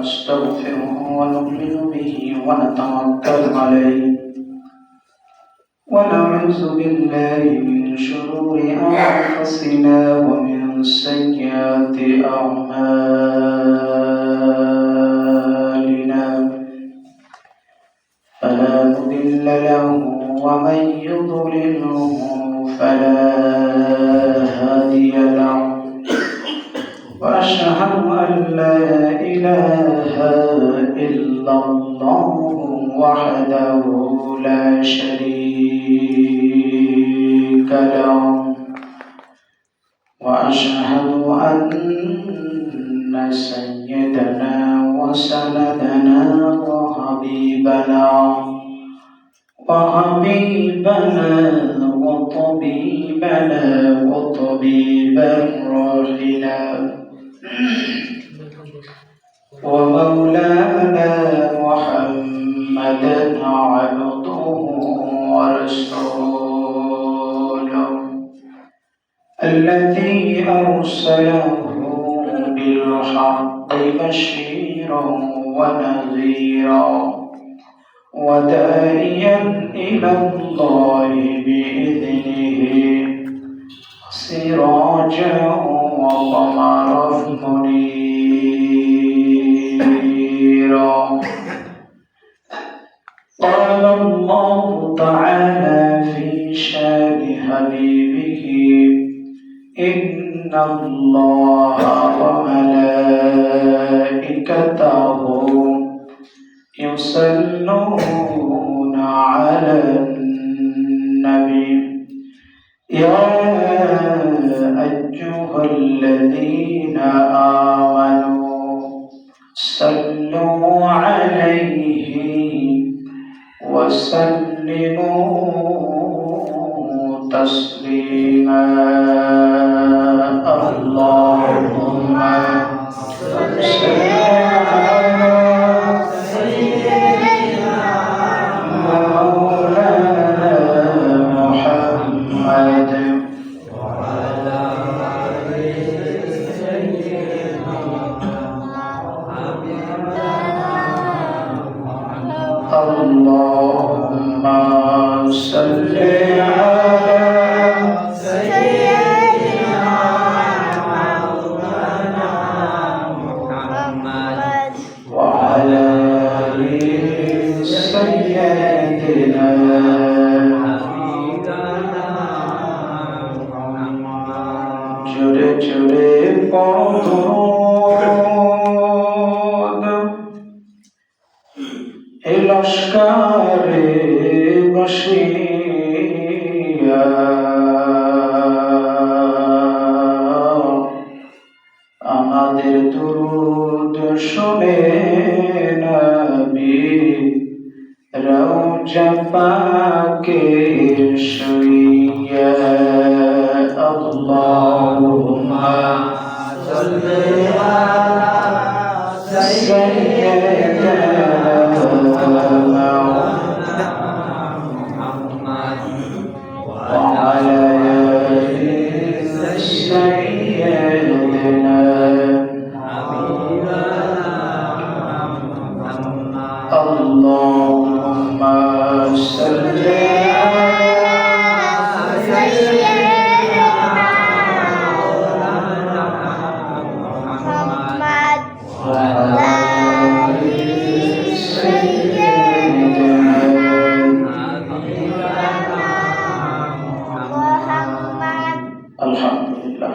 ونستغفره ونؤمن به ونتوكل عليه ونعوذ بالله من شرور أنفسنا ومن سيئات أعمالنا فلا مضل له ومن يضلله فلا هادي له وأشهد أن لا إله إلا الله وحده لا شريك له وأشهد أن سيدنا وسندنا وحبيبنا وطبيبنا وطبيب روحنا ومولانا محمدا عبده ورسوله الذي أرسله بالحق بشيرا ونذيرا وداعيا إلى الله بإذنه سراجا وقمرا منيرا قال الله تعالى في شان حبيبه إن الله وملائكته يصلون على النبي يا أيها الذين آمنوا صلوا عليه وسلموا تسليما اللهم صل على سيدنا مولانا محمد وعلى آل سيدنا اللهم صل على سيدنا مولانا محمد وعلى آل سيدنا জোরে জোরে পদ এই লস্কারে বসিয়া আমাদের দুরূদ শুনে নবী রওজা পাকে শুইয়া আল্লাহুম্মা সাল্লি আলা সাইয়্যিদিনা মুহাম্মাদ ওয়া আলা আলি সাইয়্যিদিনা اللهم صل على سيدنا محمد وعلى آل سيدنا محمد الحمد لله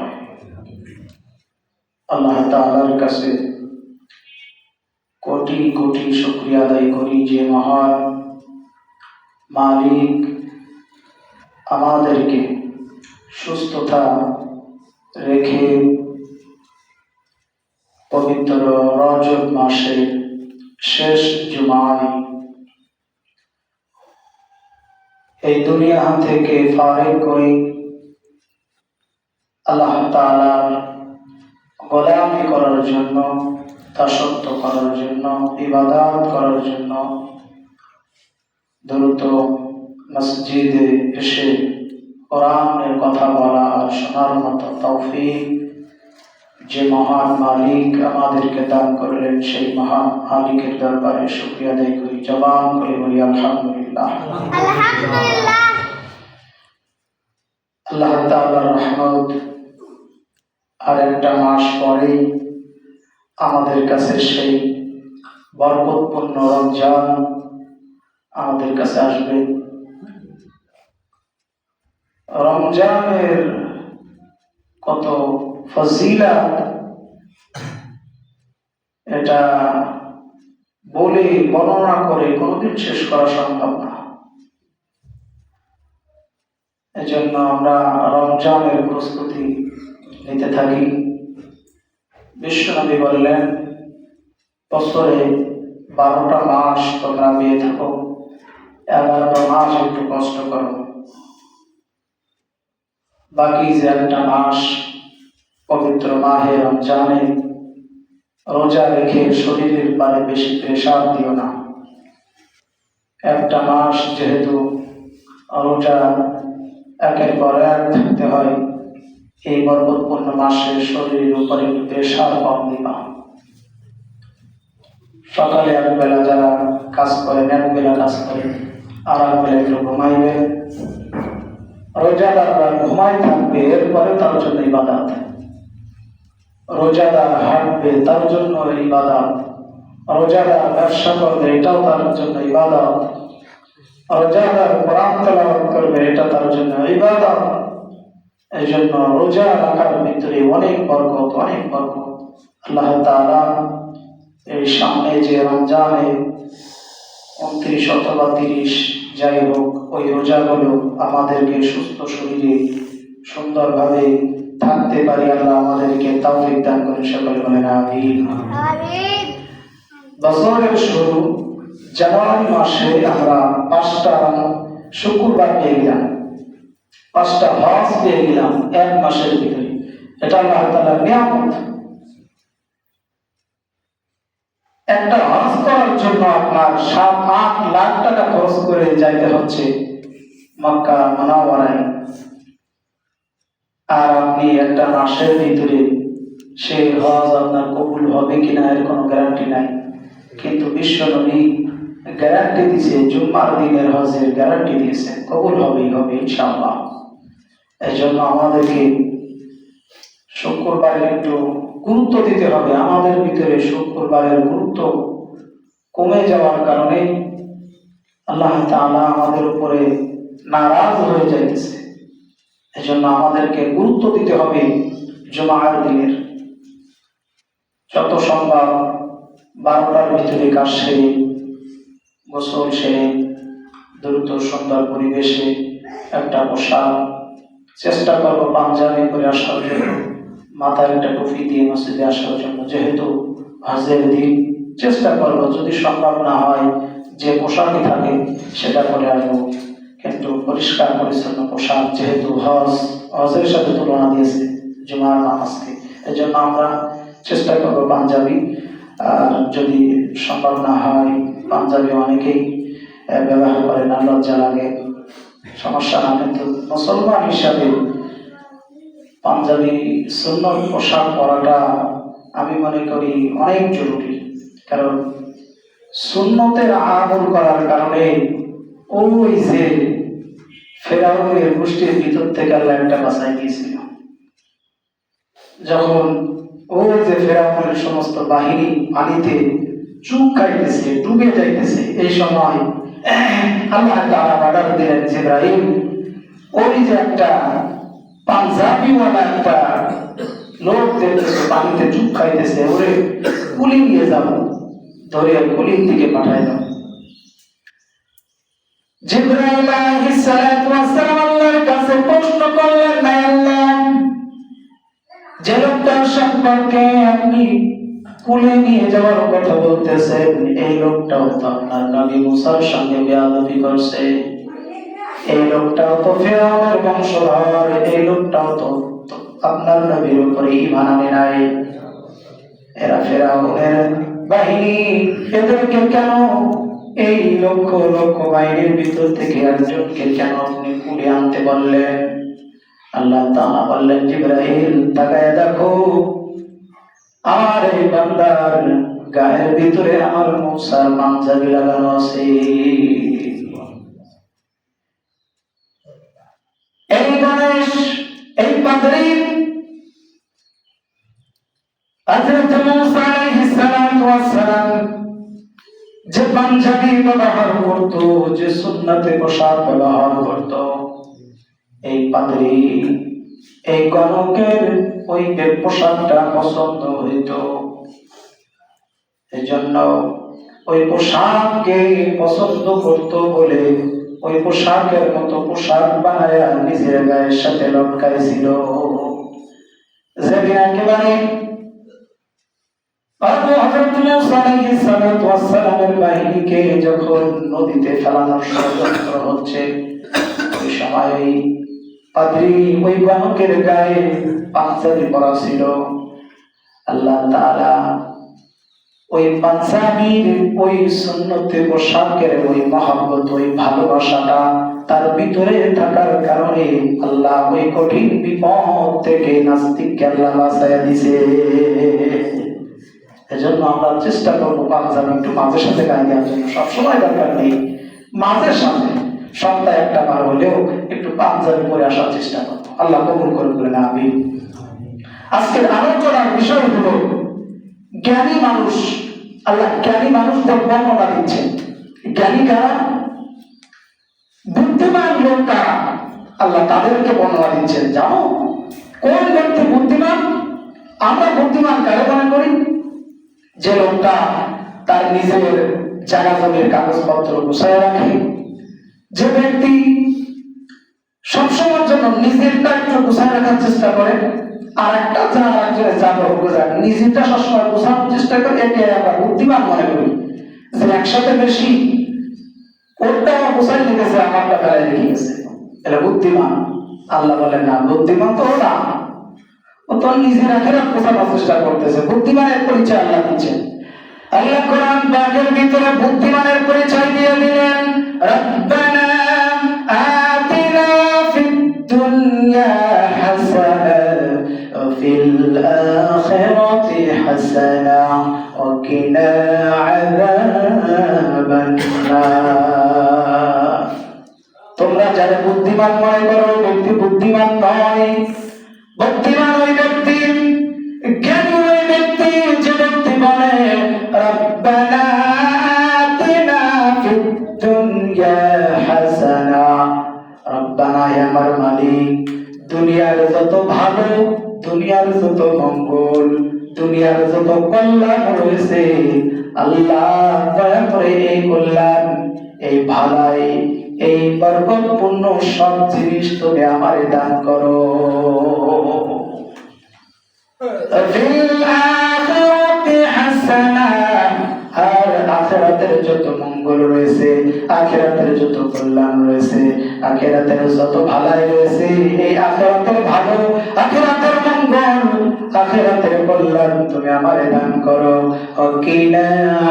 আল্লাহ তাআলার কাছে কোটি কোটি শুকরিয়া আদায় করি যে মহান মালিক আমাদেরকে সুস্থতা রেখে পবিত্র রজব মাসের শেষ জুমায় এই দুনিয়া থেকে ফারিগ করে আল্লাহ তাআলার গোলামি করার জন্য, দাসত্ব করার জন্য, ইবাদত করার জন্য দ্রুত মসজিদে এসে কোরআনের কথা বলা আর শোনার মতো তৌফিক যে মহান মালিক আমাদেরকে দান করলেন, সেই মহান মালিকের দরবারে শুকরিয়া আদায় করি, জবান করে বলি আলহামদুলিল্লাহ। আল্লাহ তাআলার রহমত, আর একটা মাস পরেই আমাদের কাছে সেই বরকতপূর্ণ রমজান আমাদের কাছে আসবে। রমজানের কত ফজিলত, এটা বলে বর্ণনা করে কোনোদিন শেষ করা সম্ভব না। এজন্য আমরা রমজানের প্রস্তুতি নিতে থাকি। বিশ্বনবী বললেন, বছরে 12টা মাস তোমরা পেয়ে থাকো, 11টা মাস একটু কষ্ট করো, বাকি যে একটা মাস পবিত্র মাহে রমজানে রোজা রেখে শরীরের পারে বেশি প্রেসার দিও না। একটা মাস যেহেতু রোজা একের পর এক থাকতে হয়, এই বরকতপূর্ণ মাসে শরীরের উপরে প্রেসার কম দিবা। সকালে এক বেলা যারা কাজ করেন, এক বেলা কাজ করেন, আর এক বেলা একটু ঘুমাইবে। রোজাদাররা ঘুমাই থাকবে, এরপরে তার জন্য ইবাদত। রোজাদার হাঁটবে, তার জন্য ইবাদত। রোজাদার ব্যবসা করবে, এটাও তার জন্য ইবাদত। রোজাদার কোরআন তেলাওয়াত করবে, এটা তার জন্য ইবাদত। এই জন্য রোজা রাখার ভিতরে অনেক বরকত, অনেক বরকত। আল্লাহ তাআলা এই সামনে যে রমজানে 29 অথবা 30 যাই হোক, ওই রোজাগুলো আমাদেরকে সুস্থ শরীরে সুন্দরভাবে থাকতে পারি, আল্লাহ আমাদেরকে তাওফীক দান করেন। সকলে বলেন আমিন। বছরের শুরু জানুয়ারি মাসে আমরা 5টা শুক্রবার পেয়ে গেলাম, 5টা হজ পেয়ে গেলাম এক মাসের ভিতরে। এটা আল্লাহ তাআলার নিয়ামত। একটা হজ করার জন্য আপনার 7-8 লাখ টাকা খরচ করে যাইতে হচ্ছে মক্কা মুনাওয়ারায়, আর আপনি একটা মাসের ভিতরে সেই হজ আপনার কবুল হবে কিনা এর কোনো গ্যারান্টি নাই। কিন্তু বিশ্বনবী গ্যারান্টি দিয়েছে, জুম্মার দিনের হজের গ্যারান্টি দিয়েছে, কবুল হবেই হবে ইনশাআল্লাহ। এই জন্য আমাদেরকে শুক্রবারে একটু গুরুত্ব দিতে হবে। আমাদের ভিতরে শুক্রবারের গুরুত্ব কমে যাওয়ার কারণে আল্লাহ তাআলা আমাদের উপরে নারাজ হয়ে যাইতেছে। এই জন্য আমাদেরকে গুরুত্ব দিতে হবে জুমার দিনের। যত সম্ভব 12টার ভিতরে কাজ সেরে, গোসল সেরে, দ্রুত সুন্দর পরিবেশে একটা পোশাক, চেষ্টা করবো পাঞ্জাবি করে আসার জন্য, মাথায় একটা টুপি দিয়ে মসজিদে আসার জন্য। যেহেতু হজের দিন চেষ্টা করবো, যদি সম্ভব না হয় যে পোশাকই থাকে সেটা পরে আসবো, কিন্তু পরিষ্কার পরিচ্ছন্ন পোশাক, যেহেতু হজের সাথে তুলনা দিয়েছে জুমার নামাজকে। এই জন্য আমরা চেষ্টা করবো পাঞ্জাবি। আর যদি সম্ভব না হয়, পাঞ্জাবি অনেকেই ব্যবহার করে না, লজ্জা লাগে, সমস্যা না। কিন্তু মুসলমান হিসাবে পাঞ্জাবি সুন্নত পোশাক পরাটা আমি মনে করি অনেক জরুরি। কারণ সুন্নতের আমল করার কারণে ওই যে ফেরাউনের গোষ্ঠীর ভিতর থেকে আল্লাহ একটা বাঁচাই দিয়েছিল। যখন ওই যে ফেরাউনের সমস্ত বাহিনী পানিতে চুপ খাইতেছে, ডুবে যাইতেছে, এই সময় আল্লাহ তাআলা অর্ডার দিলেন, জিবরাইল ওই যে একটা পাঞ্জাবিওয়ালা একটা লোক দেখতেছে পানিতে চুপ খাইতেছে, ওরে কুলি নিয়ে যাবো, ধরে কুলির দিকে পাঠায় দাও। জিবরাইল আলাইহিস সালাতু ওয়াস সালাম আল্লাহর কাছে প্রশ্ন করলেন, না আল্লাহ, যে লোকটার সম্পর্কে আপনি কুলে নিয়ে যাওয়ার কথা বলতেছেন, এই লোকটাও তো আপনার নবী মুসার সঙ্গে বেয়াদবি করছে, এই লোকটাও তো ফিরআউনের বংশধর, এই লোকটাও তো আপনার নবীর উপরে ঈমান আনে নাই। এরা ফিরআউনের বাহিনী, এদেরকে কেন, এই লক্ষ লক্ষ বাহিনীর ভিতর থেকে একজনকে কেন আপনি কুলে আনতে বললেন? আল্লাহ তাআলা বললেন, জিবরাইল তাকায় দেখো, আমার এই বান্দার গায়ের ভিতরে আমার মূসার পাঞ্জাবি লাগানো আছে। এই গণেশ, এই পাদ্রী হযরত মূসা আলাইহিস সালাতু ওয়াস সালাম যে পাঞ্জাবি ব্যবহার করত, যে সুন্নতে পোশাক ব্যবহার করত, এই পাদ্রী এই গণকের ওই পোশাকটা পছন্দ হইত। এই জন্য ওই পোশাককে পছন্দ করত বলে ওই পোশাকের মতো পোশাক বানায়া নিজের গায়ের সাথে লটকাইছিল। যেদিন একেবারে হযরত মূসা আলাইহিস সালাতু ওয়াস সালামের বাহিনীকে যখন নদীতে ফেলানোর ষড়যন্ত্র হচ্ছে, ওই সময় পাদ্রী ওই গণকের গায়ে পাঞ্জাবি পরা ছিল। আল্লাহ তাআলা ওই পাঞ্জাবির ওই সুন্নতে পোশাকের ওই মহব্বত, ওই ভালোবাসাটা তার ভিতরে থাকার কারণে আল্লাহ ওই কঠিন বিপদ থেকে নাস্তিককে আল্লাহ বাঁচাইয়া দিছে। এজন্য আমরা চেষ্টা করবো পাঞ্জাবি একটু মাঝে সাথে গায়ে দেওয়ার জন্য। সবসময় দরকার নেই, মাঝে সাথে সপ্তাহে একটা বার হলেও একটু পাঞ্জাবি পরে আসার চেষ্টা করবো। আল্লাহ কবুল করে বলেন আমিন। আজকের আলোচনার বিষয় হলো জ্ঞানী মানুষ। আল্লাহ জ্ঞানী মানুষদের বর্ণনা দিচ্ছেন। জ্ঞানী কারা? বুদ্ধিমান লোক কারা? আল্লাহ তাদেরকে বর্ণনা দিচ্ছেন। জানো কোন ব্যক্তি বুদ্ধিমান? আমরা বুদ্ধিমান কারে মনে করি? যে লোকটা তার নিজের জায়গা জমির কাগজপত্র গুছায় রাখে, যে ব্যক্তি সবসময়ের জন্য নিজেরটা একটু গুছায় রাখার চেষ্টা করে, আর একটা নিজেরটা সবসময় গোছানোর চেষ্টা করে, একে আমরা বুদ্ধিমান মনে করি। যে একসাথে বেশি ওরটা গোছাই লিখেছে, আমারটা বেলায় লিখে গেছে, এটা বুদ্ধিমান। আল্লাহ বলেন না, বুদ্ধিমান তো না, ও তো নিজের আখেরাত গোছানোর চেষ্টা করতেছে। বুদ্ধিমানের পরিচয় আল্লাহ দিচ্ছেন। আল্লাহ কোরআন পাকের ভিতরে বুদ্ধিমানের পরিচয় দিয়ে দিলেন, রব্বানা আতিনা ফিদ দুনিয়া হাসানা ওয়া ফিল আখিরাতি হাসানা ওয়া কিনা আযাবান নার। তোমরা যারা বুদ্ধিমান মনে করো, ব্যক্তি বুদ্ধিমান নয়। বুদ্ধিমান ওই ব্যক্তি, জ্ঞানী ওই ব্যক্তি যে ব্যক্তি বলে রব্বানা আতিনা ফিদ দুনিয়া হাসানা, রব্বানা আমার মালিক, দুনিয়ার যত ভালো, দুনিয়ার যত মঙ্গল, দুনিয়ার যত কল্যাণ রয়েছে, আল্লাহ দয়া করে এই কল্যাণ, এই ভালাই, এই বরকতপূর্ণ সব জিনিস তুমি আমারে দান করো। আর আখিরাতের যত মঙ্গল রয়েছে, আখিরাতের যত কল্যাণ রয়েছে, আখিরাতের যত ভালাই রয়েছে, এই আখিরাতের ভালো, আখিরাতের মঙ্গল, আখিরাতের কল্যাণ তুমি আমারে দান করো। ওয়াকিনা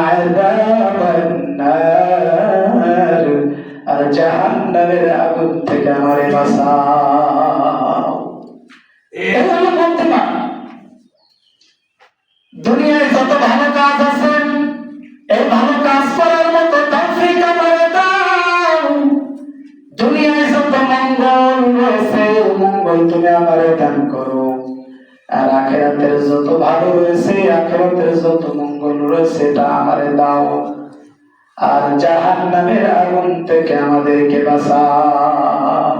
আযাবান নার, আর জাহান্নামের আগুন থেকে আমারে বাঁচাও। এই হলো বুদ্ধিমান। দুনিয়ায় যত ভালো কাজ আছে, এই ভালো কাজ করার মতো তৌফিক আমারে দাও। দুনিয়ায় যত মঙ্গল রয়েছে, মঙ্গল তুমি আমারে দান করো। আর আখিরাতের যত ভালো রয়েছে, আখিরাতের যত মঙ্গল রয়েছে, তা আমারে দাও। আর জাহান্নামের আগুন থেকে আমাদেরকে বাঁচাও।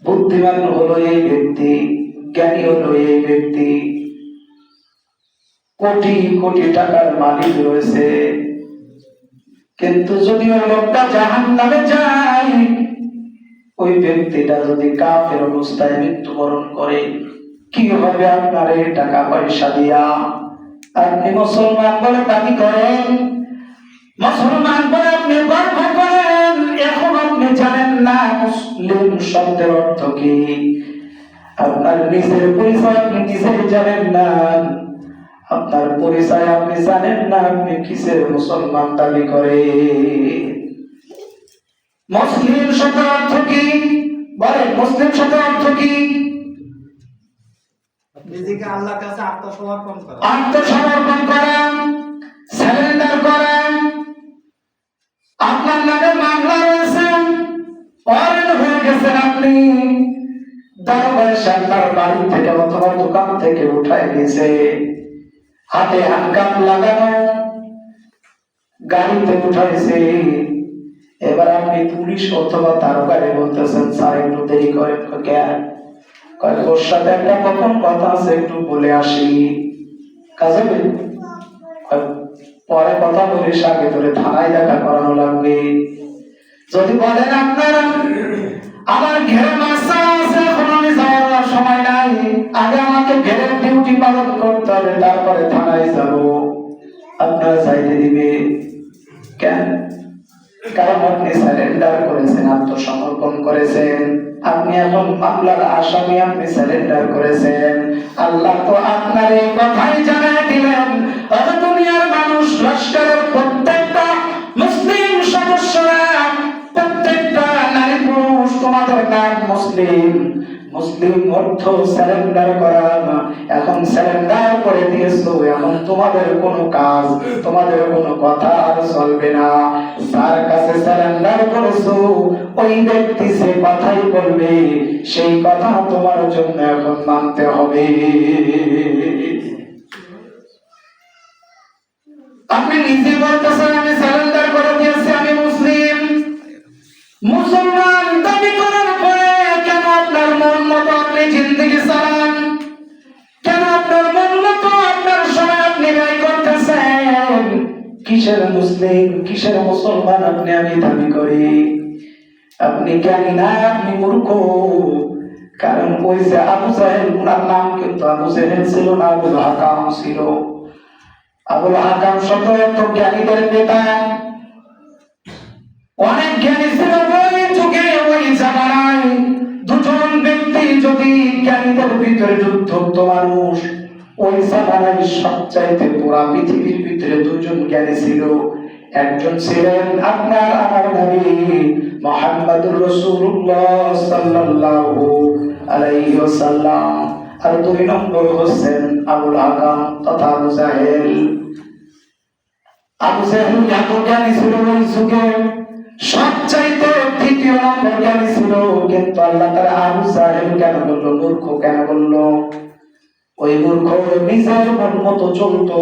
বুদ্ধিমান হলো এই ব্যক্তি, জ্ঞানী হলো এই ব্যক্তি, কোটি কোটি টাকার মালিক রয়েছে, কিন্তু যদি ওই লোকটা জাহান্নামে যায়, ওই ব্যক্তিটা যদি কাফের অবস্থায় মৃত্যুবরণ করে, কি হবে আপনার এই টাকা পয়সা দিয়া? আপনি মুসলমান বলে দাবি করেন, মুসলমান বলে আপনি গর্ব করেন, এখন আপনি জানেন না মুসলিম শব্দের অর্থ কি। আপনার নিজের পরিচয় আপনি নিজেই জানেন না, আপনার পরিচয় আপনি জানেন না, আপনি কিসের মুসলমান দাবি করে? মুসলিম শব্দের অর্থ কি বলেন? মুসলিম শব্দের অর্থ কি? নিজেকে আল্লাহর কাছে আত্মসমর্পণ করা, সারেন্ডার করেন। আপনার নামে মামলা রয়েছে, ওয়ারেন্ট হয়ে গেছেন, আপনি দরবারে আপনার বাড়ি থেকে অথবা দোকান থেকে উঠায় গেছে, হাতে হ্যান্ডকাপ লাগানো, গাড়িতে উঠাইছে। এবার আপনি পুলিশ অথবা তার গাড়ি বলতেছেন, স্যার একটু দেরি করেন। কেন? ওর সাথে একটা কখন কথা আছে, একটু বলে আসি, কাজে পরে কথা বলিস, আগে ধরে থানায় দেখা করানো লাগবে। যদি বলেন আপনারা আমার ঘেরে মাসা আছে, এখন আমি যাওয়ার সময় নাই, আগে আমাকে ঘেরের ডিউটি পালন করতে হবে, তারপরে থানায় যাব, আপনারা চাইতে দিবে কেন? কারণ আপনি সারেন্ডার করেছেন, আত্মসমর্পণ করেছেন, আপনি এখন মামলার আসামি, আপনি সারেন্ডার করেছেন। আল্লাহ তো আপনার এই কথাই জানাই দিলেন, দুনিয়ার মানুষ, লস্করের প্রত্যেকটা মুসলিম সদস্যরা, প্রত্যেকটা নারী পুরুষ, তোমাদের নাম মুসলিম, মুসলিম অর্থ সারেন্ডার করা। এখন সারেন্ডার করে দিয়েছো, এখন তোমাদের কোনো কাজ, তোমাদের কোনো কথা আর চলবে না। যার কাছে সারেন্ডার করেছো, ওই ব্যক্তি যে কথাই বলবে, সেই কথা তোমার জন্য এখন মানতে হবে। আপনি নিজে বলতেছেন আমি সারেন্ডার করে দিয়েছি, আমি মুসলিম, মুসলমান দাবি করার পরে কেন আপনার মন মতো আপনি জিন্দেগি চালান? কেন আপনার মন মতো আপনার সময় আপনি ব্যয় করতেছেন? কিসের মুসলিম, কিসের মুসলমান আপনি আমি দাবি করি? আপনি জ্ঞানী না, আপনি মূর্খ। কারণ ওই যে আবু জাহেল, ওনার নাম কিন্তু আবু জাহেল ছিল না, আবুল হাকাম ছিল। আবুল হাকাম শত এত জ্ঞানীদের নেতা, অনেক জ্ঞানী ছিল ওই যুগে, ওই জামানায়। দুজন ব্যক্তি যদি জ্ঞানীদের ভিতরে যুদ্ধ হতো মানুষ, ওই জামানায় সবচাইতে পুরা পৃথিবীর ভিতরে দুজন জ্ঞানী ছিল। একজন ছিলেন আপনার আমার নবী মুহাম্মদুর রাসূলুল্লাহ সাল্লাল্লাহু আলাইহি ওয়াসাল্লাম, আর দুই নম্বর হচ্ছেন আবুল হাকাম তথা আবু জাহেল। আবু জাহেল এত জ্ঞানী ছিল ওই যুগে, সবচাইতে দ্বিতীয় নম্বর জ্ঞানী ছিল। কিন্তু আল্লাহ তাআলা আবু জাহেল কেন বললো মূর্খ, কেন বললো? ওই মূর্খ নিজের মন মতো চলতো,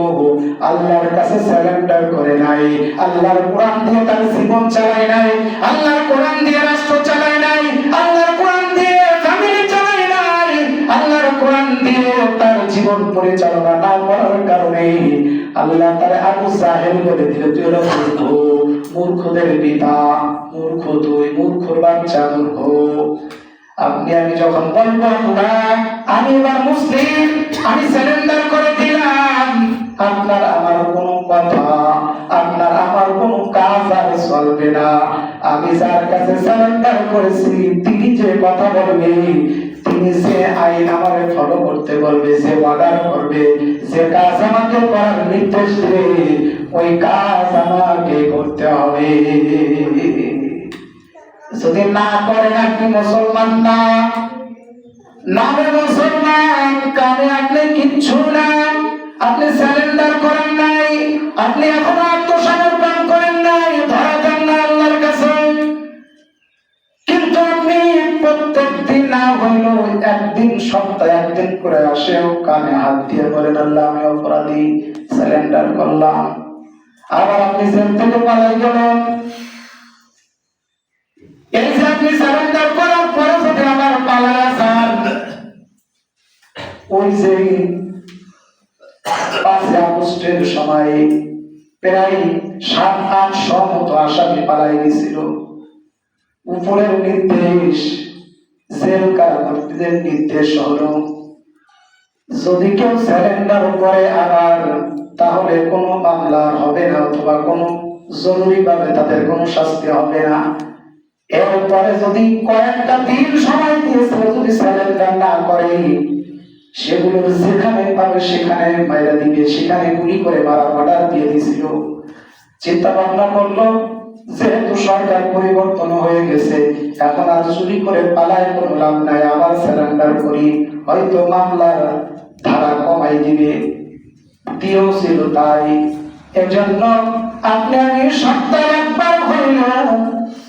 আল্লাহর কাছে সারেন্ডার করে নাই, আল্লাহর কোরআন দিয়ে তার জীবন চালায় নাই, আল্লাহর কোরআন দিয়ে রাষ্ট্র চালায় নাই, আল্লাহর কোরআন দিয়ে ফ্যামিলি চালায় নাই, আল্লাহর কোরআন দিয়ে তার জীবন পরিচালনা না করার কারণে আল্লাহ তার আবু জাহেল বলে দিল, তুই হলো মূর্খ, মূর্খদের পিতা, মূর্খ তুই, মূর্খর বাচ্চা, মূর্খ। আপনি আমি যখন বলবো না আমি এবার মুসলিম, আমি সারেন্ডার করে দিলাম, আপনার আমার কোনো কথা, আপনার আমার কোনো কাজ আর চলবে না। আমি যার কাছে সারেন্ডার করেছি, তিনি যে কথা বলবে, তিনি যে আইন আমাকে ফলো করতে বলবে, যে অর্ডার করবে, যে কাজ আমাকে করার নির্দেশ দেবে, ওই কাজ আমাকে করতে হবে। যদি না করেন আপনি মুসলমান না, নামে মুসলমান, কানে আপনি কিচ্ছু না, আপনি সারেন্ডার করেন নাই, আপনি এখনো আত্মসমর্পণ করেন নাই, ধরা দেন না আল্লাহর কাছে। কিন্তু আপনি প্রত্যেক দিন না হইলেও একদিন, সপ্তাহে একদিন করে আসেও কানে হাত দিয়ে বলেন আল্লাহ আমি অপরাধী, সারেন্ডার করলাম। আবার আপনি জেল থেকে পালাই গেলেন, এই যে আপনি সারেন্ডার করার পরে যদি আবার পালায়া যান, ওই যে 5 আগস্টের সময় প্রায় 700-800 মতো আসামি পালাই গেছিল। উপরের নির্দেশ, জেল কারাগারের নির্দেশ হলো যদি কেউ সারেন্ডার করে আবার, তাহলে কোনো মামলা হবে না, অথবা কোনো জরুরি ভাবে তাদের কোনো শাস্তি হবে না। এরপরে যদি কয়েকটা দিন সময় দিয়েছে, যদি সারেন্ডার না করে, সেগুলো যেখানে পাবে সেখানে মাইরা দিবে, সেখানে গুলি করে মারার অর্ডার দিয়ে দিয়েছিল। চিন্তা ভাবনা করলো যেহেতু সরকার পরিবর্তন হয়ে গেছে, এখন আর চুরি করে পালায় কোনো লাভ নাই, আবার সারেন্ডার করি, হয়তো মামলার ধারা কমাই দিবে, দিয়েও ছিল তাই। এজন্য আপনি আমি সপ্তাহে একবার হইলাম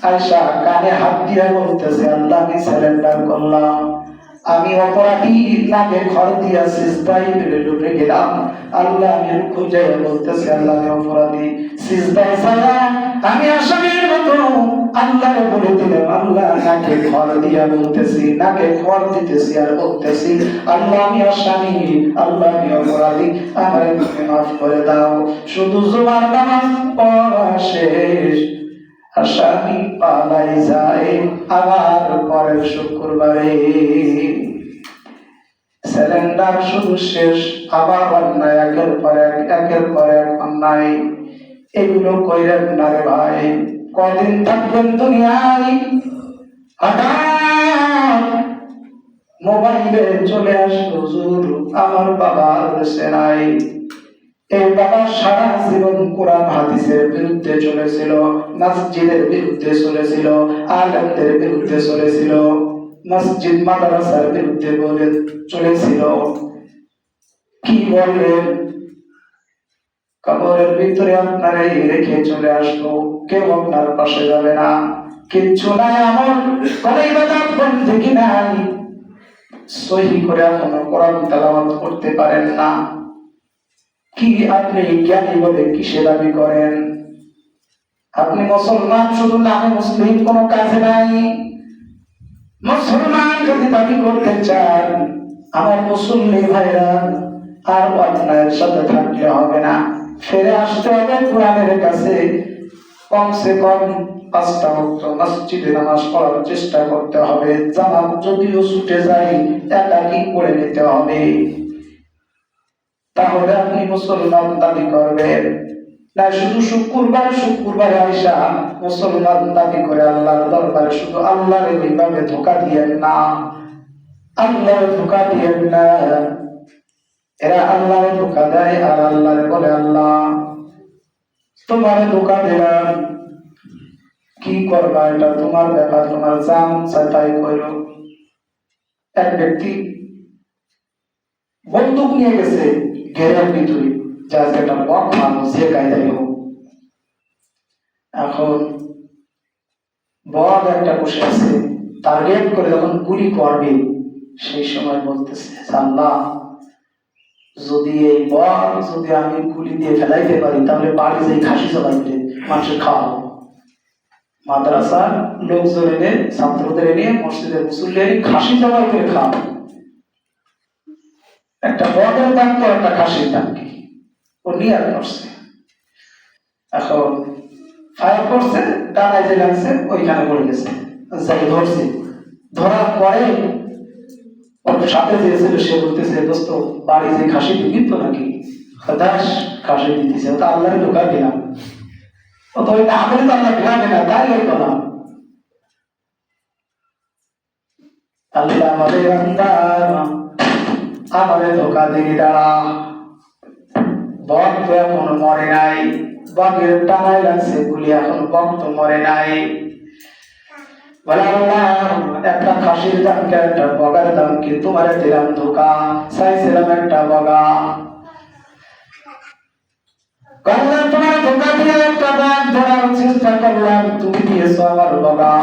আয়সা কানে হাত দিয়ে বলতেছে, আল্লাহ আমি সারেন্ডার করলাম, আমি অপরাধী, নাকে ঘর দিয়া সিজদায় ডুবে গেলাম। আল্লাহ আমি খুঁজে বলতেছি, আল্লাহ আমি অপরাধী, সিজদায় ছাড়া আমি আসামির মতো আল্লাহরে বলে দিলাম। আল্লাহ নাকে ঘর দিয়া বলতেছি, নাকে ঘর দিতেছি আর বলতেছি, আল্লাহ আমি আসামি, আল্লাহ আমি অপরাধী, আমারে তুমি মাফ করে দাও। শুধু জুমার নামাজ পড়া শেষ, আসামি পালাই যায় আবার পরের শুক্রবারে। সিলিন্ডার শুধু শেষ, আবার অন্যায় একের পর এক অন্যায়। এগুলো কইরেন না রে ভাই, কদিন থাকবেন দুনিয়ায়। হঠাৎ মোবাইলে চলে আসলো, হুজুর আমার বাবা দেশে নাই। এই বাবা সারা জীবন কোরআন হাদিসের বিরুদ্ধে চলেছিল, মসজিদের বিরুদ্ধে চলেছিল, আলেমদের বিরুদ্ধে চলেছিল, মসজিদ মাদ্রাসার বিরুদ্ধে বলে চলেছিল। কি বললেন? কবরের ভিতরে আপনার এই রেখে চলে আসবো, কেউ আপনার পাশে যাবে না, কিচ্ছু নাই, আমার কোন ইবাদত বন্দেগি নাই, সহি করে এখনো কোরআন তেলাওয়াত করতে পারেন না। কি আপনি জ্ঞানী বলে কিসে দাবি করেন? আপনি মুসলমান শুধু নামে মুসলিম, কোনো কাজে নাই। মুসলমান যদি দাবি করতে চান, আমার মুসল্লি ভাইরা আর অন্যায়ের সাথে থাকলে হবে না, ফিরে আসতে হবে কোরআনের কাছে। কমসে কম 5টা ওয়াক্ত মসজিদে নামাজ পড়ার চেষ্টা করতে হবে। জামাত যদিও ছুটে যায়, একাকি পড়ে নিতে হবে। তাহলে আপনি মুসলমান দাবি করবেন না। শুধু শুক্রবারে আইসা মুসলমান দাবি করে আল্লাহর দরবারে শুধু আল্লাহর এইভাবে ধোঁকা দিয়েন না, আল্লাহর ধোঁকা দিয়েন না। এরা আল্লাহর ধোঁকা দেয় আর আল্লাহর বলে, আল্লাহ তোমার ধোঁকা দিলাম, কি করবা এটা তোমার ব্যাপার, তোমার জান তাই করো। এক ব্যক্তি বন্দুক নিয়ে গেছে ঘেরের ভিতরে, যা যেটা বক মানুষ যে কায়দায় হোক। এখন বক একটা বসে আছে, টার্গেট করে যখন গুলি করবে, সেই সময় বলতেছে, আল্লাহ যদি এই বক যদি আমি গুলি দিয়ে ফেলাইতে পারি, তাহলে বাড়ি যে খাসি চলাইতে মানুষের খাওয়াবো। মাদ্রাসার লোকজন এনে, ছাত্রদের এনে, মসজিদের মুসল্লি এনে খাসি জবাই করে খাওয়াবো। একটা বকের দাম তো একটা খাসির দাম কি, ও নিয়ার করছে। এখন ফায়ার করছে, ডানায় যে লাগছে ওইখানে পড়ে গেছে, যাকে ধরছে, ধরার পরে ওর সাথে যে ছিল সে বলতেছে, দোস্ত বাড়ি যে খাসি দিবি তো নাকি? দাস খাসি দিতেছে, ও তো আল্লাহরে ঢোকা দিলাম, ও তো ওইটা আমাদের তো আল্লাহ ঢোকাবে না, তাই ওই কথা। আল্লাহ আমাদের আমাদের ধোকা দিয়ে দাঁড়া। বক তো এখন মরে নাই, বকের টানায় লাগছে গুলি, এখন বক তো মরে নাই। বলে আল্লাহ একটা খাসির দাম কে, একটা বগার দাম কি, তোমার দিলাম ধোকা, চাইছিলাম একটা বগা, করলাম তোমার ধোকা দিয়ে একটা বক ধরার চেষ্টা করলাম, তুমি দিয়েছো আমার বগা।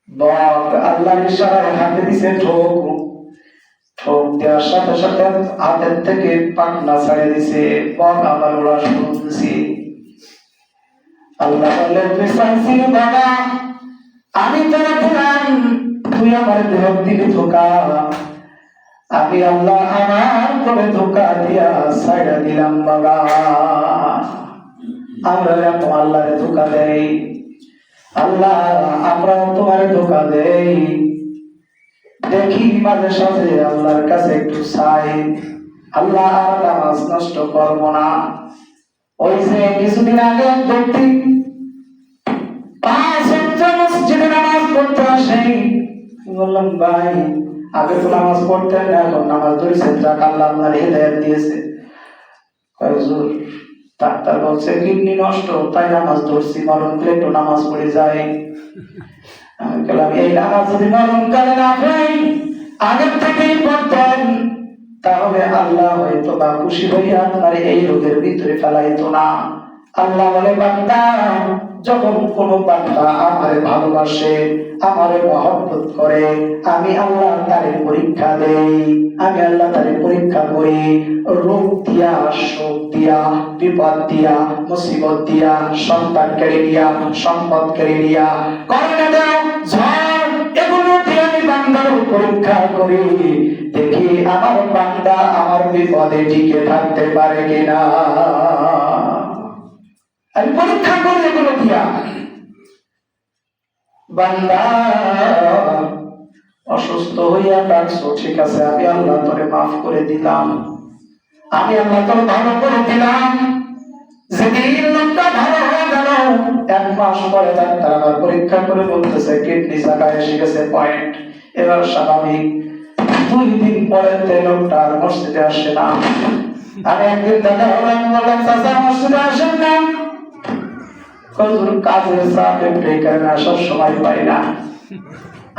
বক আল্লাহর ইশারায় হাতে দিছে ঠোক, ঠোক দেওয়ার সাথে সাথে হাতের থেকে পাখনা ছাড়ে দিছে, বক আবার ওরা শুরু দিছে। আল্লাহ বললেন, তুই চাইছিলি বাবা, আমি তোরা দিলাম, তুই আমার দেহ দিলি ধোকা, আমি আল্লাহ আমার করে ধোকা দিয়া ছাইড়া দিলাম বাবা। আমরা এরকম আল্লাহরে ধোকা দেই, আল্লাহ আমরাও তোমার ধোকা দেই। দেখি মাঝে সাঝে আল্লাহর কাছে একটু চাই, আল্লাহ আর নামাজ নষ্ট করবো না। ওই যে কিছুদিন আগে ব্যক্তি 5 ওয়াক্ত মসজিদে নামাজ পড়তে আসে, বললাম ভাই আগে তো নামাজ পড়তেন না, এখন নামাজ ধরেছেন, যাক আল্লাহ আপনার হেদায়েত দিয়েছে। হুজুর ডাক্তার বলছে কিডনি নষ্ট, তাই নামাজ ধরছি, মরণ পেলে একটু নামাজ পড়ে যায়। আমি বললাম এই নামাজ যদি মরণ কালে না পড়ি, আগের থেকেই পড়তেন, তাহলে আল্লাহ হয়তো বা খুশি হইয়া আপনার এই রোগের ভিতরে ফেলাইতো না। আল্লাহ বলে, বান্দা, যখন কোন বান্দা আমারে ভালোবাসে, আমারে মহব্বত করে, আমি আল্লাহ তারে পরীক্ষা দেই, আমি আল্লাহ তারে পরীক্ষা করি, রোগ দিয়া, শোক দিয়া, বিপদ দিয়া, মুসিবত দিয়া, সন্তান কেড়ে নিয়া, সম্পদ কেড়ে নিয়া, করোনা দাও, ঝড়, এগুলো দিয়ে আমি বান্দার পরীক্ষা করি, দেখি আমার বান্দা আমার বিপদে টিকে থাকতে পারে কিনা। আমি পরীক্ষা করি এগুলো দিয়া। বান্দা অসুস্থ হইয়া ডাকছো, ঠিক আছে, আমি আল্লাহ তোরে মাফ করে দিলাম, আমি আল্লাহ তোর ভালো করে দিলাম। যেদিন লোকটা ভালো হয়ে গেল, 1 মাস পরে ডাক্তার আবার পরীক্ষা করে বলতেছে কিডনি জায়গায় এসে গেছে, পয়েন্ট, এবার স্বাভাবিক। 2 দিন পরে লোকটা আর মসজিদে আসে না। আমি একদিন দেখা হলো, আমি বললাম, চাচা মসজিদে আসেন না? কাজের চাপ একটু, এই কারণে আসার সময় পাই না।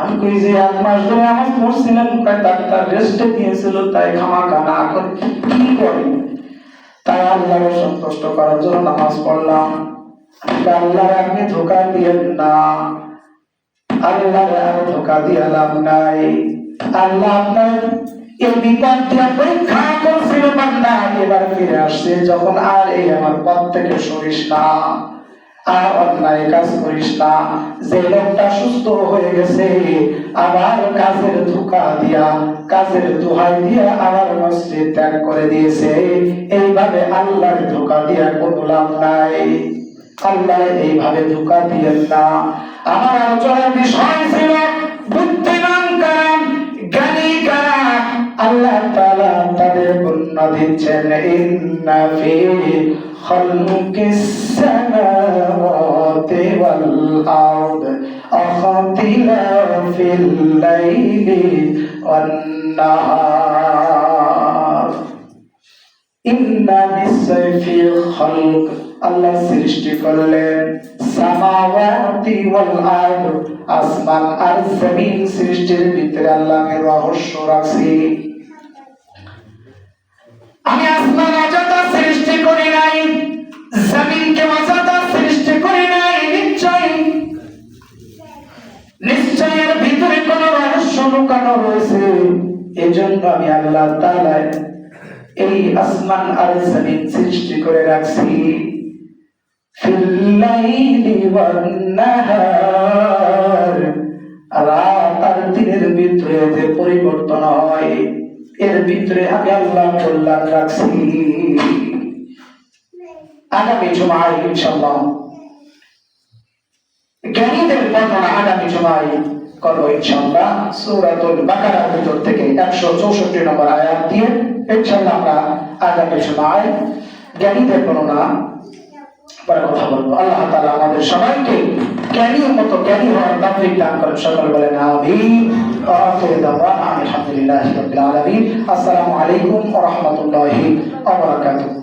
আমি কই যে 1 মাস ধরে আমার পড়ছিলাম, ডাক্তার রেস্টে দিয়েছিল, তাই খামাখা না করে কি করি। তাই আল্লাহকে সন্তুষ্ট করার জন্য নামাজ পড়লাম। আল্লাহর আপনি ধোকা দিয়েন না, আল্লাহর আর ধোকা দিয়ে লাভ নাই। আল্লাহ আপনার এই বিপদ দিয়ে পরীক্ষা করছিল, বান্দা এবার ফিরে আসছে, যখন আর এই আমার পথ থেকে সরিস না, আর অন্যায় কাজ করিস না। যে লোকটা সুস্থ হয়ে গেছে, আবার কাজের ধোঁকা দিয়া, কাজের দোহাই দিয়া আবার মসজিদ ত্যাগ করে দিয়েছে, এইভাবে আল্লাহর ধোঁকা দিয়া কোনো লাভ নাই। আল্লাহ এইভাবে ধোঁকা দিয়েন না। আমার আলোচনার বিষয় ছিল বুদ্ধিমান কারা, জ্ঞানী কারা। আল্লাহ তাআলা তাদের বর্ণনা দিচ্ছেন, ইন্না ফি খালকিস সামাওয়াতি ওয়াল আরদ আখতিলাফিল লাইলি ওয়ান নাহার। ইন্না ফি খালক, আল্লাহ সৃষ্টি করলেন, সামাওয়াতি ওয়াল আরদ, আসমান আর জমিন সৃষ্টির ভিতরে আল্লাহ রহস্য রাখছি। আমি আসমান অযথা সৃষ্টি করি নাই, জমিনকে অযথা সৃষ্টি করি নাই। নিশ্চয় এর ভিতরে কোন রহস্য লুকানো রয়েছে। এজন্য আমি আল্লাহ তাআলা এই আসমান আর জমিন সৃষ্টি করে রাখছি। ফিল লাইলি ওয়ান নাহার, রাত আর দিনের ভিতরে যে পরিবর্তন হয়, এর ভিতরে আমি আল্লাহ কল্যাণ রাখছি। আগামী জুমায় ইনশাআল্লাহ জ্ঞানীদের বর্ণনা আগামী জুমায় করবো ইনশাআল্লাহ। সূরাতুল বাকারার ভিতর থেকে 164 নম্বর আয়াত দিয়ে ইনশাআল্লাহ আমরা আগামী জুমায় জ্ঞানীদের বর্ণনা পরে কথা বলবো। আল্লাহ তাআলা আমাদের সবাইকে জ্ঞানীর মতো জ্ঞানী হওয়ার তৌফিক দান করেন। সকলে বলেন আমিন। আখির দাওয়ানা আলহামদুলিল্লাহি রাব্বিল আলামিন। আসসালামু আলাইকুম ওয়া রাহমাতুল্লাহি ওয়া বারাকাতুহু।